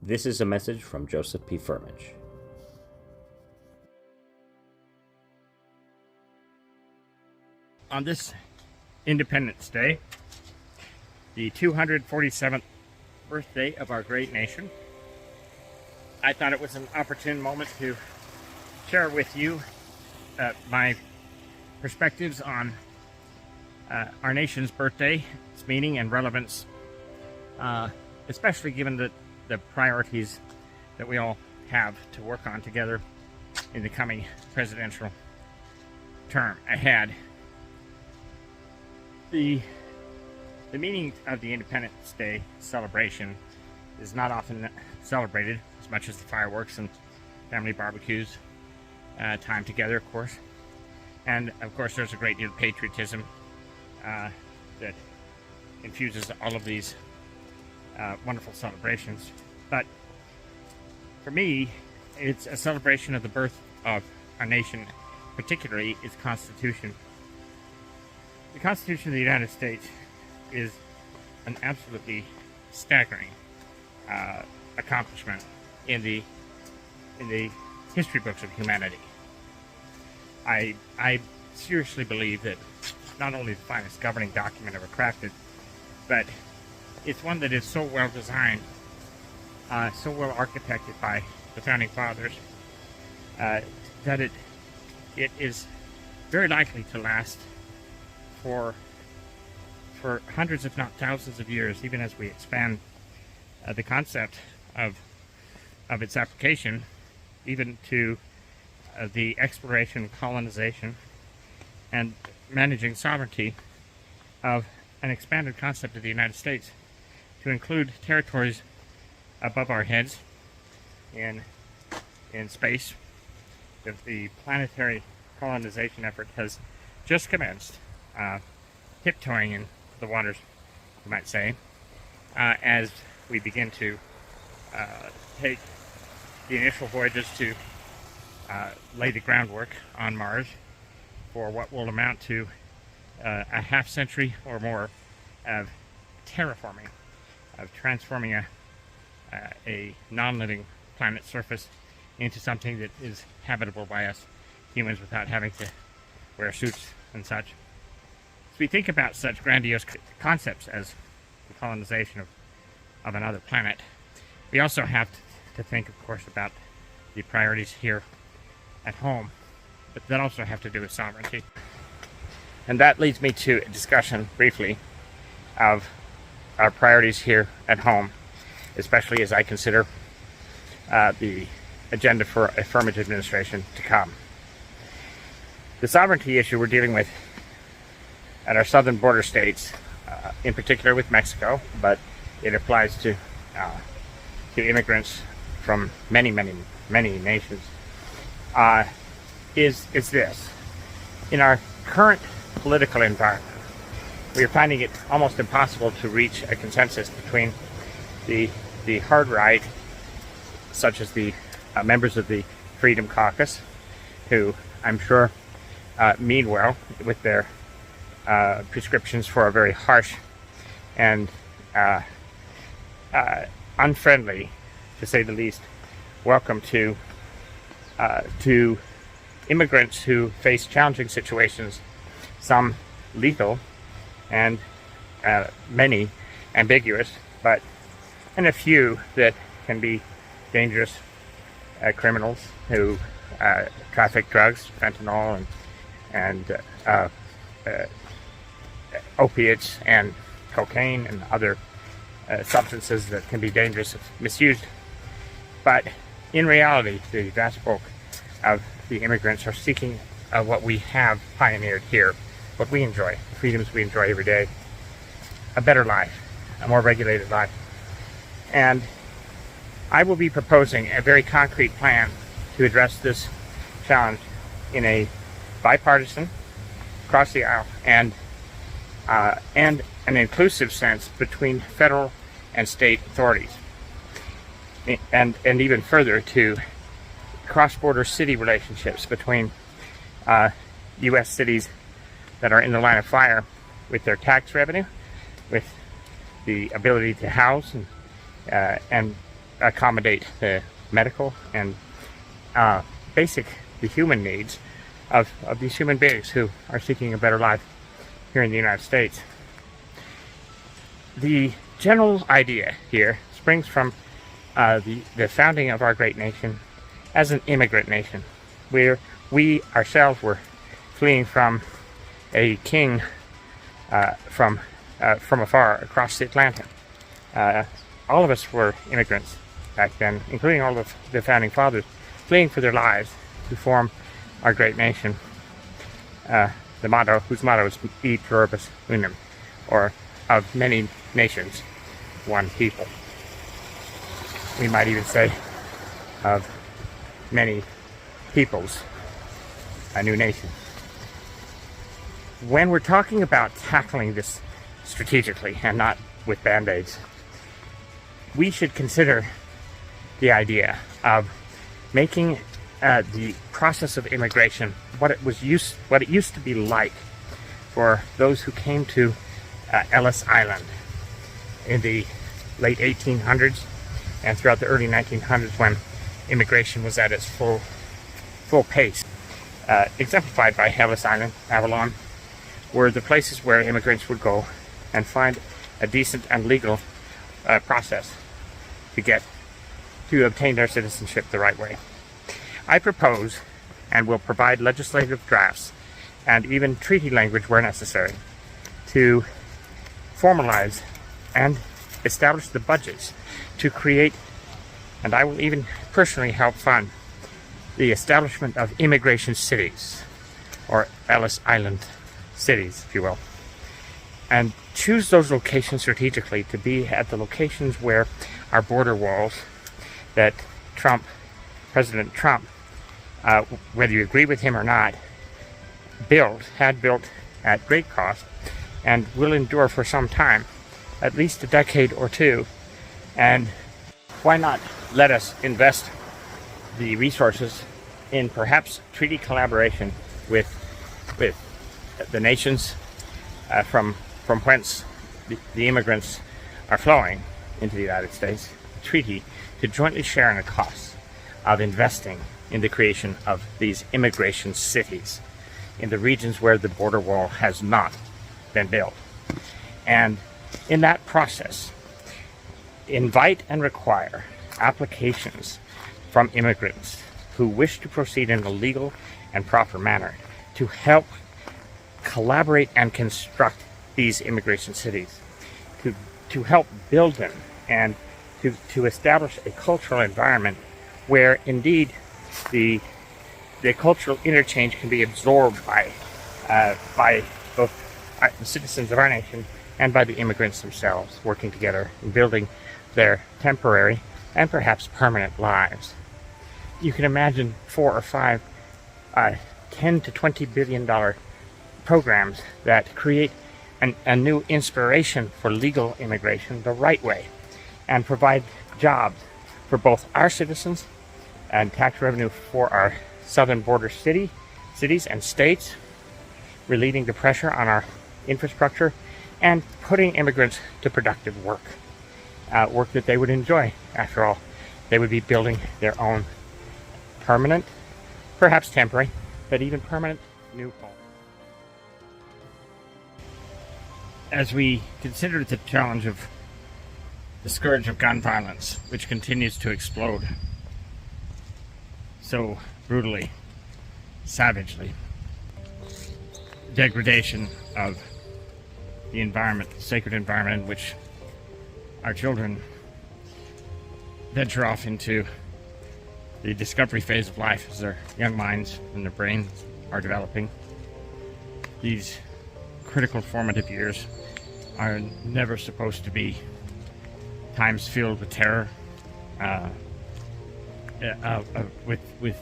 This is a message from Joseph P. Firmage. On this Independence Day, the 247th birthday of our great nation, I thought it was an opportune moment to share with you my perspectives on our nation's birthday, its meaning and relevance, especially given the priorities that we all have to work on together in the coming presidential term ahead. The meaning of the Independence Day celebration is not often celebrated as much as the fireworks and family barbecues, time together, of course. And of course, there's a great deal of patriotism that infuses all of these wonderful celebrations. But for me, it's a celebration of the birth of our nation, particularly its Constitution. The Constitution of the United States is an absolutely staggering accomplishment in the history books of humanity. I seriously believe that not only the finest governing document ever crafted, but it's one that is so well designed, so well architected by the founding fathers, that it is very likely to last for hundreds, if not thousands of years, even as we expand the concept of its application, even to the exploration, colonization, and managing sovereignty of an expanded concept of the United States to include territories above our heads in space. The planetary colonization effort has just commenced, tiptoeing in the waters, you might say, as we begin to take the initial voyages to lay the groundwork on Mars for what will amount to a half century or more of terraforming, of transforming a non-living planet surface into something that is habitable by us humans without having to wear suits and such. So we think about such grandiose concepts as the colonization of another planet. We also have to think, of course, about the priorities here at home, but that also have to do with sovereignty. And that leads me to a discussion briefly of our priorities here at home, especially as I consider the agenda for a Firmage administration to come. The sovereignty issue we're dealing with at our southern border states, in particular with Mexico, but it applies to immigrants from many nations, is this. In our current political environment, we are finding it almost impossible to reach a consensus between the hard right, such as the members of the Freedom Caucus, who I'm sure mean well with their prescriptions for a very harsh and unfriendly, to say the least, welcome to immigrants who face challenging situations, some lethal and many ambiguous, and a few that can be dangerous criminals who traffic drugs, fentanyl, and opiates and cocaine and other substances that can be dangerous if misused. But in reality, the vast bulk of the immigrants are seeking what we have pioneered here, what we enjoy, the freedoms we enjoy every day, a better life, a more regulated life. And I will be proposing a very concrete plan to address this challenge in a bipartisan, across the aisle, and an inclusive sense between federal and state authorities, and even further to cross-border city relationships between U.S. cities that are in the line of fire with their tax revenue, with the ability to house and accommodate the medical and basic, the human needs of these human beings who are seeking a better life here in the United States. The general idea here springs from the founding of our great nation as an immigrant nation, where we ourselves were fleeing from a king from afar across the Atlantic. All of us were immigrants back then, including all of the founding fathers, fleeing for their lives to form our great nation. Whose motto is E Pluribus Unum, or of many nations, one people. We might even say of many peoples, a new nation. When we're talking about tackling this strategically and not with band-aids, we should consider the idea of making the process of immigration what it used to be like for those who came to Ellis Island in the late 1800s and throughout the early 1900s, when immigration was at its full pace. Exemplified by Ellis Island, Avalon, were the places where immigrants would go and find a decent and legal process to obtain their citizenship the right way. I propose and will provide legislative drafts and even treaty language where necessary to formalize and establish the budgets to create, and I will even personally help fund, the establishment of immigration cities, or Ellis Island cities, if you will, and choose those locations strategically to be at the locations where our border walls that President Trump, whether you agree with him or not, had built at great cost and will endure for some time, at least a decade or two. And why not let us invest the resources in perhaps treaty collaboration with the nations from whence the immigrants are flowing into the United States, a treaty to jointly share in the costs of investing in the creation of these immigration cities in the regions where the border wall has not been built. And in that process, invite and require applications from immigrants who wish to proceed in a legal and proper manner to help collaborate and construct these immigration cities, to help build them, and to establish a cultural environment where indeed the cultural interchange can be absorbed by both the citizens of our nation and by the immigrants themselves, working together and building their temporary and perhaps permanent lives. You can imagine 4 or 5 $10 to $20 billion programs that create a new inspiration for legal immigration the right way, and provide jobs for both our citizens and tax revenue for our southern border cities and states, relieving the pressure on our infrastructure and putting immigrants to productive work that they would enjoy. After all, they would be building their own permanent, perhaps temporary, but even permanent new home. As we consider the challenge of the scourge of gun violence, which continues to explode so brutally, savagely, degradation of the environment, the sacred environment in which our children venture off into the discovery phase of life as their young minds and their brains are developing. These critical formative years are never supposed to be times filled with terror, with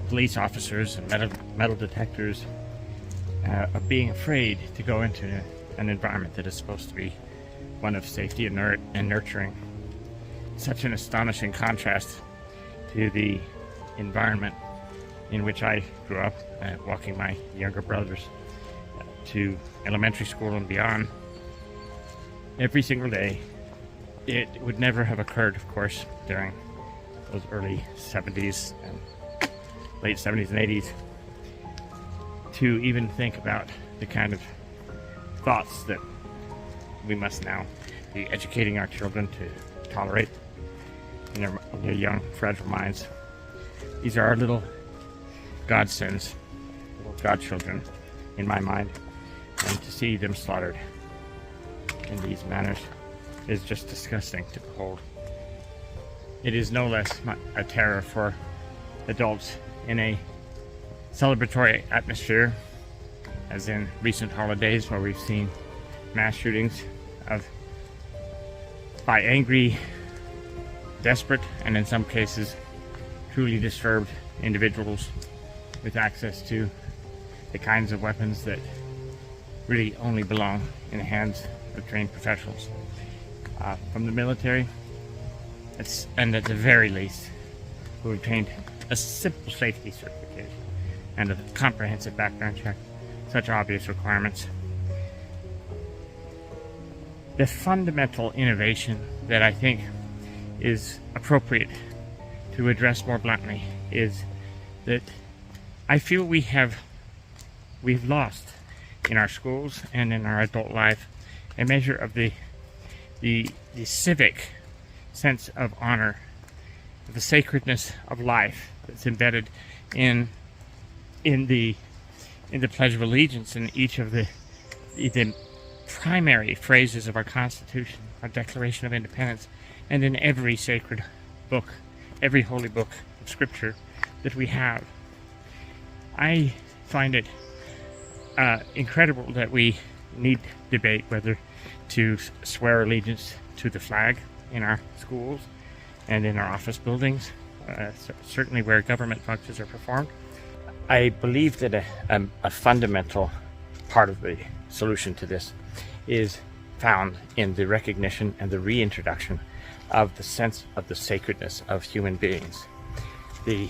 police officers and metal detectors, of being afraid to go into an environment that is supposed to be one of safety and nurturing. Such an astonishing contrast to the environment in which I grew up, walking my younger brothers to elementary school and beyond. Every single day, it would never have occurred, of course, during those early 70s and late 70s and 80s to even think about the kind of thoughts that we must now be educating our children to tolerate in their young, fragile minds. These are our little godsons, little godchildren in my mind, and to see them slaughtered in these manners is just disgusting to behold. It is no less a terror for adults in a celebratory atmosphere, as in recent holidays where we've seen mass shootings by angry, desperate, and in some cases truly disturbed individuals with access to the kinds of weapons that really only belong in the hands of trained professionals from the military, and at the very least who obtained a simple safety certification and a comprehensive background check, such obvious requirements. The fundamental innovation that I think is appropriate to address more bluntly is that I feel we've lost in our schools and in our adult life a measure of the civic sense of honor, the sacredness of life that's embedded in the Pledge of Allegiance and each of the primary phrases of our Constitution, our Declaration of Independence, and in every sacred book, every holy book of Scripture that we have. I find it incredible that we need debate whether to swear allegiance to the flag in our schools and in our office buildings, certainly where government functions are performed. I believe that a fundamental part of the solution to this is found in the recognition and the reintroduction of the sense of the sacredness of human beings, the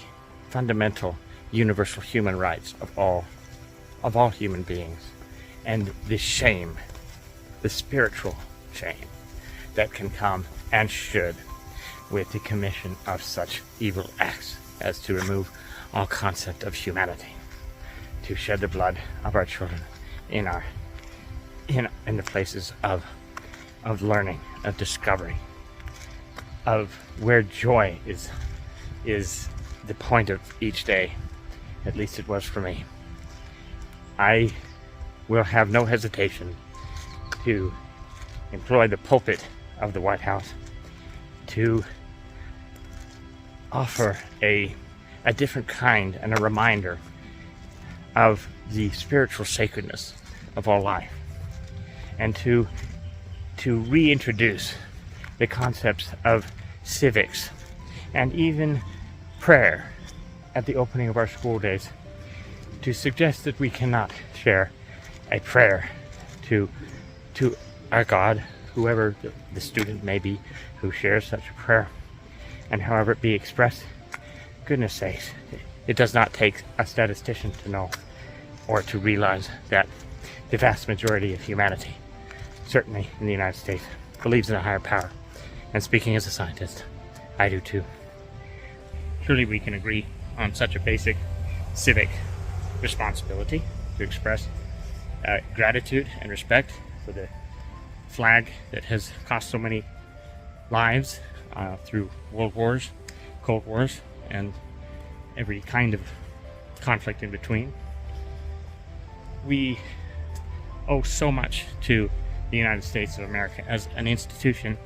fundamental universal human rights of all human beings, and the shame, the spiritual shame that can come and should with the commission of such evil acts as to remove all concept of humanity, to shed the blood of our children in the places of learning, of discovery, of where joy is the point of each day. At least it was for me. I will have no hesitation to employ the pulpit of the White House to offer a different kind and a reminder of the spiritual sacredness of all life, and to reintroduce the concepts of civics and even prayer at the opening of our school days, to suggest that we cannot share a prayer to our God, whoever the student may be who shares such a prayer, and however it be expressed. Goodness sakes, it does not take a statistician to know or to realize that the vast majority of humanity, certainly in the United States, believes in a higher power. And speaking as a scientist, I do too. Surely we can agree on such a basic civic responsibility to express gratitude and respect for the flag that has cost so many lives through world wars, Cold Wars, and every kind of conflict in between. We owe so much to the United States of America as an institution,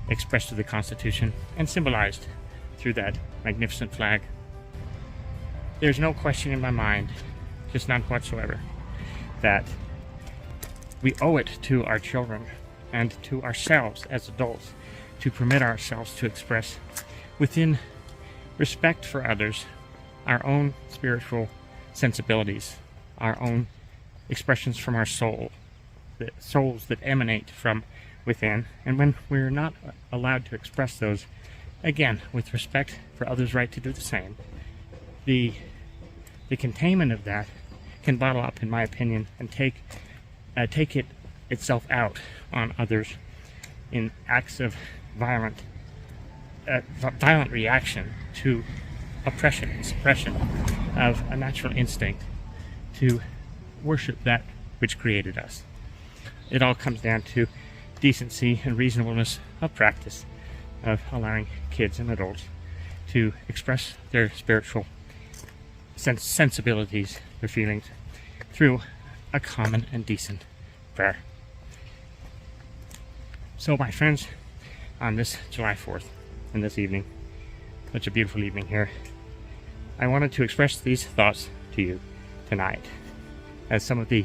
expressed through the Constitution and symbolized through that magnificent flag. There's no question in my mind, just none whatsoever, that we owe it to our children and to ourselves as adults to permit ourselves to express, within respect for others, our own spiritual sensibilities, our own expressions from our soul, the souls that emanate from within. And when we're not allowed to express those, again, with respect for others' right to do the same, the containment of that can bottle up, in my opinion, and take it itself out on others in acts of violent reaction to oppression and suppression of a natural instinct to worship that which created us. It all comes down to decency and reasonableness of practice, of allowing kids and adults to express their spiritual sensibilities, their feelings, through a common and decent prayer. So, my friends, on this July 4th, and this evening, such a beautiful evening here, I wanted to express these thoughts to you tonight as some of the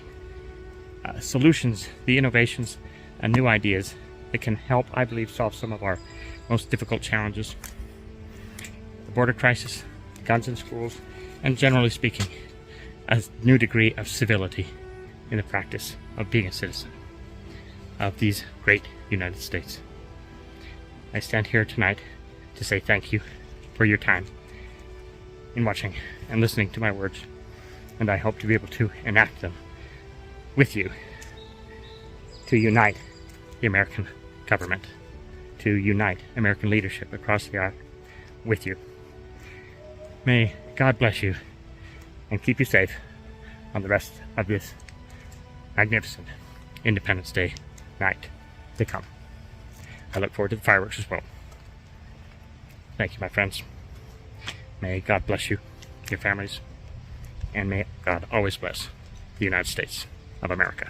solutions, the innovations, and new ideas that can help, I believe, solve some of our most difficult challenges. The border crisis, guns in schools, and generally speaking, a new degree of civility in the practice of being a citizen of these great United States. I stand here tonight to say thank you for your time in watching and listening to my words, and I hope to be able to enact them with you to unite the American government, to unite American leadership across the aisle with you. May God bless you and keep you safe on the rest of this magnificent Independence Day night to come. I look forward to the fireworks as well. Thank you, my friends. May God bless you, your families, and may God always bless the United States of America.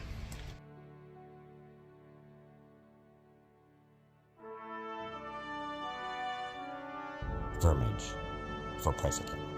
Vermage for president.